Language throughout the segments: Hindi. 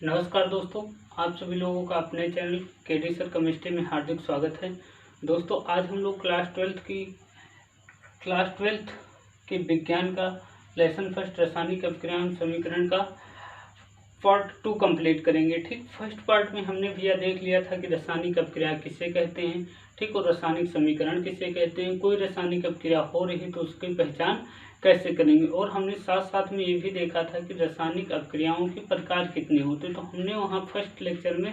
नमस्कार दोस्तों, आप सभी लोगों का अपने चैनल केडी सर केमिस्ट्री में हार्दिक स्वागत है। दोस्तों, आज हम लोग क्लास ट्वेल्थ के विज्ञान का लेसन फर्स्ट रासायनिक अभिक्रिया एवं समीकरण का पार्ट 2 कंप्लीट करेंगे। ठीक, फर्स्ट पार्ट में हमने भैया देख लिया था कि रासायनिक अभिक्रिया किसे कहते हैं, ठीक, और रासायनिक समीकरण किसे कहते हैं। कोई रासायनिक अभिक्रिया हो रही तो उसकी पहचान कैसे करेंगे, और हमने साथ साथ में ये भी देखा था कि रासायनिक अभिक्रियाओं के प्रकार कितने होते हैं। तो हमने वहाँ फर्स्ट लेक्चर में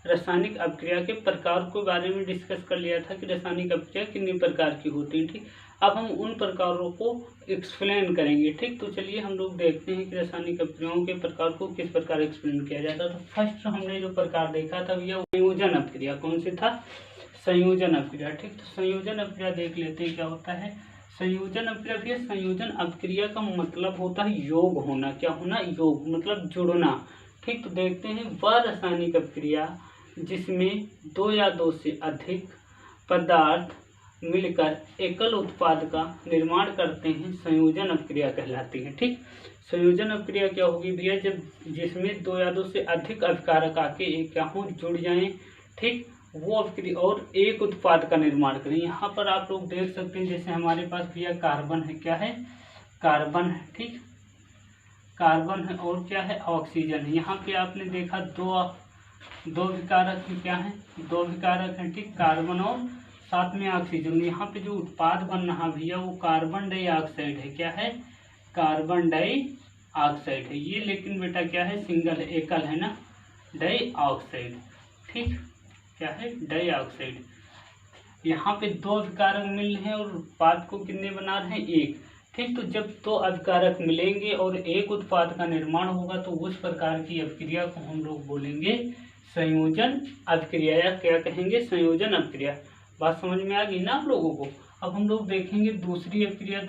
रासायनिक अभिक्रिया के प्रकार के बारे में डिस्कस कर लिया था कि रासायनिक अभिक्रिया कितने प्रकार की होती है। ठीक, अब हम उन प्रकारों को एक्सप्लेन करेंगे। ठीक, तो चलिए हम लोग देखते हैं कि रासायनिक अभिक्रियाओं के प्रकार को किस प्रकार एक्सप्लेन किया जाता है। तो फर्स्ट हमने जो प्रकार देखा था भैया संयोजन अभिक्रिया। कौन सी था? संयोजन अभिक्रिया। ठीक, तो संयोजन अभिक्रिया देख लेते हैं क्या होता है। संयोजन अभिक्रिया भैया, संयोजन अभिक्रिया का मतलब होता है योग होना। क्या होना? योग, मतलब जुड़ना। ठीक, तो देखते हैं वह रासायनिक अभिक्रिया जिसमें दो या दो से अधिक पदार्थ मिलकर एकल उत्पाद का निर्माण करते हैं, संयोजन अभिक्रिया कहलाती है। ठीक, संयोजन अभिक्रिया क्या होगी भैया? जब जिसमें दो या दो से अधिक अभिकारक आके एक क्या हो, जुड़ जाएं, ठीक, वो अभिक्रिया और एक उत्पाद का निर्माण करें। यहाँ पर आप लोग देख सकते हैं, जैसे हमारे पास भैया कार्बन है। क्या है? कार्बन है। ठीक, कार्बन है और क्या है? ऑक्सीजन है। यहाँ पे आपने देखा दो विकारक है। क्या है? दो विकारक है। ठीक, कार्बन और साथ में ऑक्सीजन। यहाँ पे जो उत्पाद बन रहा भैया वो कार्बन डाइऑक्साइड है। क्या है? कार्बन डाइऑक्साइड है ये, लेकिन बेटा क्या है? सिंगल है, एकल है ना, डाइऑक्साइड। ठीक, क्या है? डाइऑक्साइड। यहाँ पे दो अभिकारक मिल रहे हैं और उत्पाद को कितने बना रहे हैं? एक। ठीक, तो जब दो अभिकारक मिलेंगे और एक उत्पाद का निर्माण होगा तो उस प्रकार की अभिक्रिया को हम लोग बोलेंगे संयोजन अभिक्रिया, या क्या कहेंगे? संयोजन अभिक्रिया। बात समझ में आ गई ना आप लोगों को? अब हम लोग देखेंगे दूसरी अभिक्रिया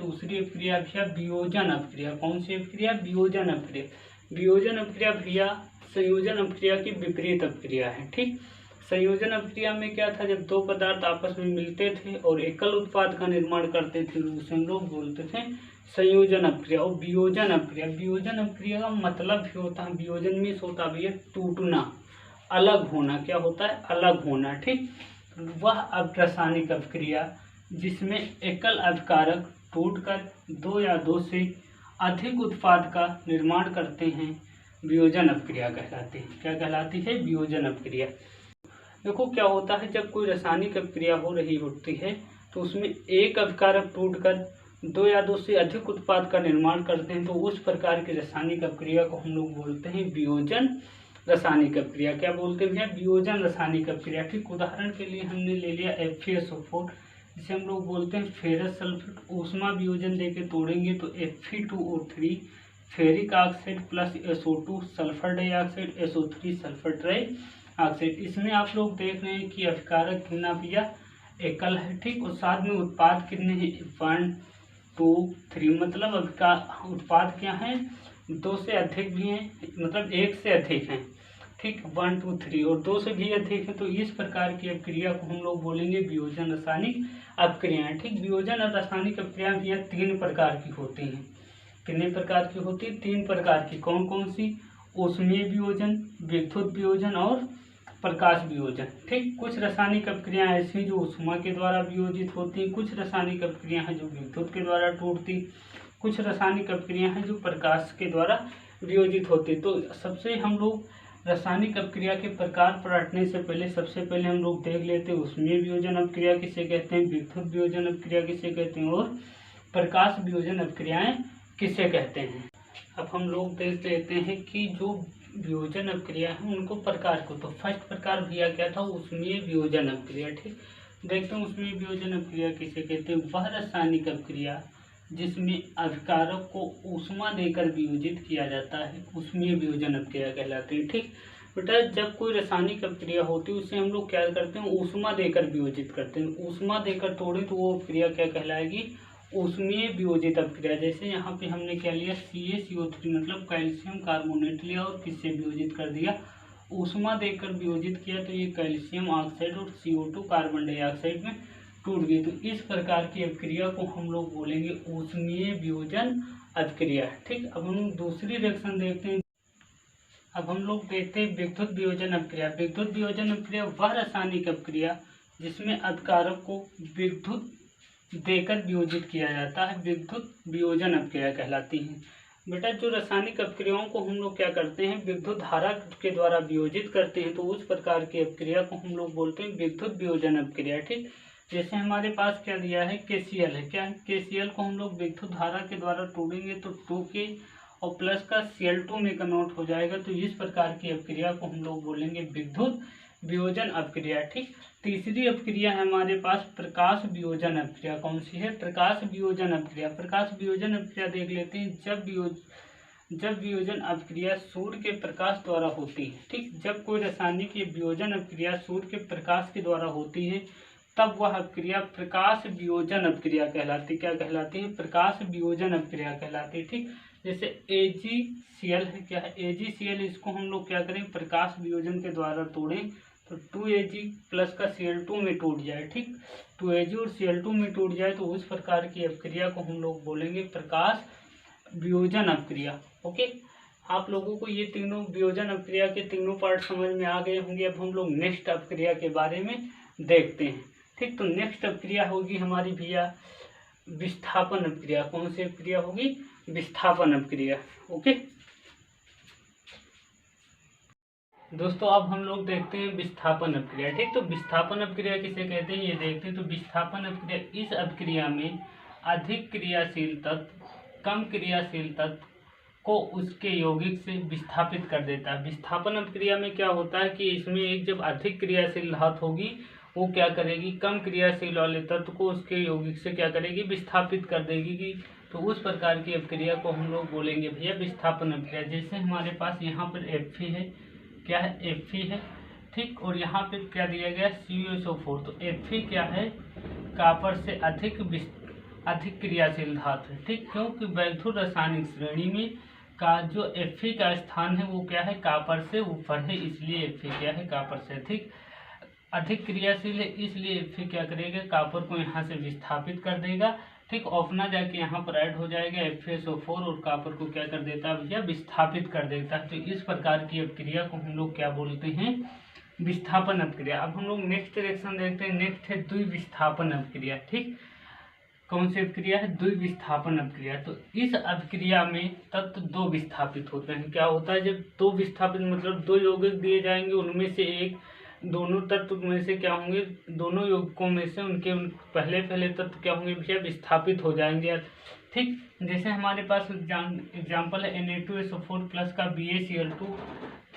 भैया वियोजन अभिक्रिया। कौन सी अभिक्रिया? वियोजन अभिक्रिया। वियोजन अभिक्रिया भैया संयोजन अभिक्रिया की विपरीत अभिक्रिया है। ठीक, संयोजन अभिक्रिया में क्या था? जब दो पदार्थ आपस में मिलते थे और एकल उत्पाद का निर्माण करते थे उसे हम लोग बोलते थे संयोजन अभिक्रिया। और वियोजन अभिक्रिया का मतलब भी होता है, वियोजन में होता है टूटना, अलग होना। क्या होता है? अलग होना। ठीक, वह रासायनिक अभिक्रिया जिसमें एकल अभिकारक टूटकर दो या दो से अधिक उत्पाद का निर्माण करते हैं वियोजन अभिक्रिया कहलाती है। क्या कहलाती है? वियोजन अभिक्रिया। देखो क्या होता है, जब कोई रासायनिक अभिक्रिया हो रही होती है तो उसमें एक अभिकारक टूटकर दो या दो से अधिक उत्पाद का निर्माण करते हैं, तो उस प्रकार की रासायनिक अभिक्रिया को हम लोग बोलते हैं वियोजन रासायनिक अभिक्रिया। क्या बोलते हैं भैया? वियोजन रासायनिक अभिक्रिया। ठीक, उदाहरण के लिए हमने ले लिया FeSO4, जिसे हम लोग बोलते हैं फेरस सल्फेट। ऊष्मा वियोजन देके तोड़ेंगे तो Fe2O3 ferric oxide plus SO2 sulphur dioxide, SO3 sulphur dioxide. इसमें आप लोग देख रहे हैं कि अभिकारक कितना भैया? एकल है। ठीक, और साथ में उत्पाद कितने हैं? 1 2 3, मतलब उत्पाद क्या है? दो से अधिक भी हैं, मतलब एक से अधिक हैं। ठीक, 1 2 3 और दो से भी अधिक है। तो इस प्रकार की अभिक्रिया को हम लोग बोलेंगे वियोजन रासायनिक अभिक्रियाएं। ठीक, वियोजन और रासायनिक अभिक्रियाएं भैया 3 प्रकार की होती हैं। कितने प्रकार की होती है? 3 प्रकार की। कौन कौन सी? ऊष्मीय वियोजन, विद्युत वियोजन और प्रकाश वियोजन। ठीक, कुछ रासायनिक अभिक्रियाएं ऐसी जो ऊष्मा के द्वारा वियोजित होती हैं, कुछ रासायनिक अभिक्रियाएं हैं जो विद्युत के द्वारा टूटती, कुछ रासायनिक अभिक्रियाएं हैं जो प्रकाश के द्वारा वियोजित होती। तो सबसे हम लोग रासायनिक अभिक्रिया के प्रकार पढ़ने से पहले सबसे पहले हम लोग देख लेते हैं ऊष्मीय वियोजन अभिक्रिया किसे कहते हैं, विद्युत वियोजन अभिक्रिया किसे कहते हैं और प्रकाश वियोजन अभिक्रियाएं किसे कहते हैं। अब हम लोग देख लेते हैं कि जो वियोजन अभिक्रिया है उनको प्रकार को। तो फर्स्ट प्रकार भैया क्या था? ऊष्मीय वियोजन अभिक्रिया। ठीक, देखते हैं ऊष्मीय वियोजन अभिक्रिया किसे कहते हैं। वह रासायनिक अभिक्रिया जिसमें अभिकारक को ऊष्मा देकर वियोजित किया जाता है ऊष्मीय वियोजन अभिक्रिया कहलाती है। ठीक बेटा, जब कोई रासायनिक अभिक्रिया होती है उसे हम लोग क्या करते हैं? ऊष्मा देकर वियोजित करते हैं। ऊष्मा देकर तोड़े तो वो अभिक्रिया क्या कहलाएगी? ऊष्मीय वियोजित अभिक्रिया। जैसे यहाँ पे हमने क्या लिया? CaCO3 मतलब कैल्शियम कार्बोनेट लिया और किससे वियोजित कर दिया? ऊष्मा देकर वियोजित किया, तो ये कैल्शियम ऑक्साइड और CO2 कार्बन डाइऑक्साइड में टूट गई। तो इस प्रकार की अभिक्रिया को हम लोग बोलेंगे ऊष्मीय वियोजन अभिक्रिया। ठीक, अब हम दूसरी रिएक्शन देखते हैं। अब हम लोग देखते हैं विद्युत वियोजन अपक्रिया। विद्युत वियोजन अपक्रिया वह रासायनिक अपक्रिया जिसमें अभिकारक को विद्युत देकर वियोजित किया जाता है, विद्युत वियोजन अपक्रिया कहलाती है। बेटा जो रासायनिक अपक्रियाओं को हम लोग क्या करते हैं, विद्युत धारा के द्वारा वियोजित करते हैं, तो उस प्रकार की अपक्रिया को हम लोग बोलते हैं विद्युत वियोजन अपक्रिया। ठीक, जैसे हमारे पास क्या दिया है, KCl है। क्या है, KCl को हम लोग विद्युत धारा के द्वारा तोड़ेंगे तो 2K और प्लस का Cl2 में कन्वर्ट हो जाएगा। तो इस प्रकार की अपक्रिया को हम लोग बोलेंगे विद्युत वियोजन अपक्रिया। ठीक, तीसरी अपक्रिया है हमारे पास प्रकाश वियोजन अपक्रिया। कौन सी है, प्रकाश वियोजन अपक्रिया। प्रकाश वियोजन अपक्रिया देख लेते हैं। जब वियोजन अपक्रिया सूर्य के प्रकाश द्वारा होती है। ठीक, जब कोई रासायनिक वियोजन अपक्रिया सूर्य के प्रकाश के द्वारा होती है तब वह अपक्रिया प्रकाश वियोजन अपक्रिया कहलाती। क्या कहलाती है, प्रकाश वियोजन अपक्रिया कहलाती है। ठीक, जैसे AgCl है। क्या है, AgCl, इसको हम लोग क्या करें, प्रकाश वियोजन के द्वारा तोड़ें तो 2Ag प्लस का Cl2 में टूट जाए। ठीक, 2Ag और Cl2 में टूट जाए तो उस प्रकार की अपक्रिया को हम लोग बोलेंगे प्रकाश वियोजन अपक्रिया। ओके, आप लोगों को ये तीनों वियोजन अपक्रिया के तीनों पार्ट समझ में आ गए होंगे। अब हम लोग नेक्स्ट अपक्रिया के बारे में देखते हैं। ठीक, तो नेक्स्ट अपक्रिया होगी हमारी भैया विस्थापन अपक्रिया। कौन सी अपक्रिया होगी, विस्थापन अपक्रिया। ओके दोस्तों, अब हम लोग देखते हैं विस्थापन अपक्रिया। ठीक, तो विस्थापन अपक्रिया किसे कहते हैं ये देखते हैं। तो विस्थापन अपक्रिया, इस अपक्रिया में अधिक क्रियाशील तत्व कम क्रियाशील तत्व को उसके यौगिक से विस्थापित कर देता है। विस्थापन अपक्रिया में क्या होता है कि इसमें एक जब अधिक क्रियाशील धातु होगी वो क्या करेगी, कम क्रियाशील वाले तत्व को उसके यौगिक से क्या करेगी, विस्थापित कर देगी। तो उस प्रकार की अपक्रिया को हम लोग बोलेंगे भैया विस्थापन अपक्रिया। जैसे हमारे पास यहाँ पर Fe है। क्या है, Fe है। ठीक, और यहाँ पे क्या दिया गया, CuSO4। तो Fe क्या है, कॉपर से अधिक क्रियाशील धातु है। ठीक, क्योंकि वैद्युत रासायनिक श्रेणी में का जो Fe का स्थान है वो क्या है, कॉपर से ऊपर है, इसलिए Fe क्या है, कॉपर से अधिक क्रियाशील है, इसलिए Fe क्या करेगा, कॉपर को यहाँ से विस्थापित कर देगा। ठीक, अपना जाके यहाँ पर ऐड हो जाएगा FeSO4 और कॉपर को क्या कर देता है भैया, विस्थापित कर देता है। तो इस प्रकार की अपक्रिया को हम लोग क्या बोलते हैं, विस्थापन अपक्रिया। अब हम लोग नेक्स्ट रिएक्शन देखते हैं। नेक्स्ट है द्विविस्थापन अपक्रिया। ठीक, कौन सी अपक्रिया है, द्विविस्थापन अपक्रिया। तो इस अपक्रिया में तत्व दो विस्थापित होते हैं। क्या होता है, जब दो विस्थापित मतलब दो यौगिक दिए जाएंगे, उनमें से एक दोनों तत्व में से क्या होंगे, दोनों यौगिकों में से उनके पहले तत्व क्या होंगे भैया, विस्थापित हो जाएंगे। ठीक, जैसे हमारे पास एग्जाम्पल है Na2SO4 प्लस का BaCl2।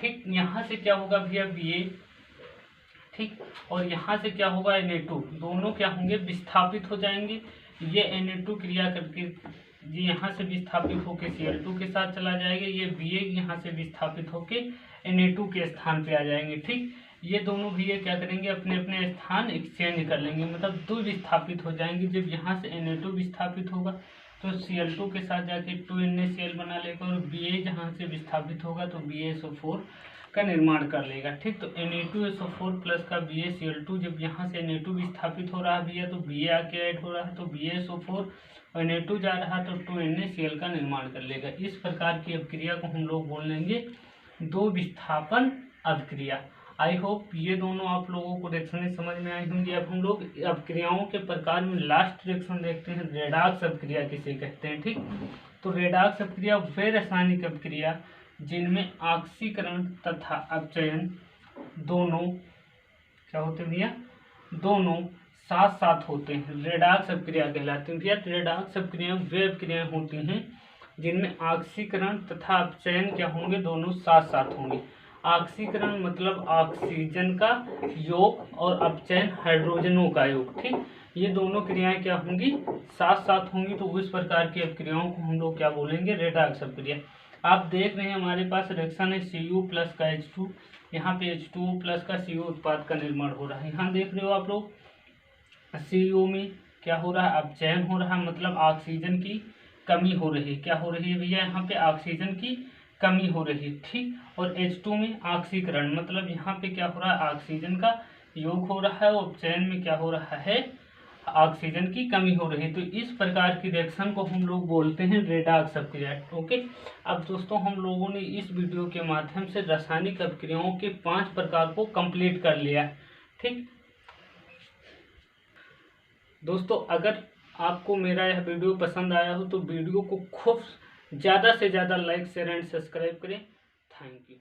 ठीक, यहाँ से क्या होगा भैया Ba। ठीक, और यहाँ से क्या होगा Na2, दोनों क्या होंगे, विस्थापित हो जाएंगे। ये Na2 क्रिया करके ये यहाँ से विस्थापित होके Cl2 के साथ चला जाएगा। ये Ba यहाँ से विस्थापित होके Na2 के स्थान पे आ जाएंगे। ठीक, ये दोनों भी ये क्या करेंगे, अपने अपने स्थान एक्सचेंज कर लेंगे, मतलब दो विस्थापित हो जाएंगे। जब यहाँ से Na2 विस्थापित होगा तो Cl2 के साथ जाके 2NaCl बना लेगा और Ba जहाँ से विस्थापित होगा तो BaSO4 का निर्माण कर लेगा। ठीक, तो Na2SO4 प्लस का BaCl2, जब यहाँ से Na2 विस्थापित हो रहा है भैया तो Ba आके ऐड हो रहा है, तो BaSO4 और Na2 जा रहा है तो 2NaCl का निर्माण कर लेगा। इस प्रकार की अपक्रिया को हम लोग बोल लेंगे दो विस्थापन अपक्रिया। आई होप ये दोनों आप लोगों को रिएक्शन समझ में आई होंगी। अब हम लोग अपक्रियाओं के प्रकार में लास्ट रिएक्शन देखते हैं, रेडॉक्स अपक्रिया किसे कहते हैं। ठीक, तो रेडॉक्स अपक्रिया वे रासायनिक अपक्रिया जिनमें ऑक्सीकरण तथा अपचयन दोनों क्या होते हैं भैया, दोनों साथ साथ होते हैं, रेडॉक्स अपक्रिया कहलाती है भैया। रेडॉक्स अपक्रिया वे अपक्रियाएं होती हैं जिनमें ऑक्सीकरण तथा अपचयन क्या होंगे, दोनों साथ साथ होंगे। ऑक्सीकरण मतलब ऑक्सीजन का योग और अपचयन हाइड्रोजनों का योग। ठीक, ये दोनों क्रियाएं क्या होंगी, साथ साथ होंगी। तो उस प्रकार की अपक्रियाओं को हम लोग क्या बोलेंगे, रेडॉक्स अपक्रिया। आप देख रहे हैं हमारे पास रिएक्शन है Cu प्लस का H2, यहाँ पे H2O प्लस का CO उत्पाद का निर्माण हो रहा है। यहाँ देख रहे हो आप लोग CO में क्या हो रहा है, अपचयन हो रहा है, मतलब ऑक्सीजन की कमी हो रही है। क्या हो रही है भैया, यहाँ पे ऑक्सीजन की कमी हो रही है। ठीक, और H2 में ऑक्सीकरण मतलब यहाँ पे क्या हो रहा है, ऑक्सीजन का योग हो रहा है और अपचयन में क्या हो रहा है, ऑक्सीजन की कमी हो रही है। तो इस प्रकार की रिएक्शन को हम लोग बोलते हैं रेडॉक्स अभिक्रिया। ओके, अब दोस्तों हम लोगों ने इस वीडियो के माध्यम से रासायनिक अभिक्रियाओं के 5 प्रकार को कंप्लीट कर लिया। ठीक दोस्तों, अगर आपको मेरा यह वीडियो पसंद आया हो तो वीडियो को खूब ज़्यादा से ज़्यादा लाइक शेयर एंड सब्सक्राइब करें। Thank you.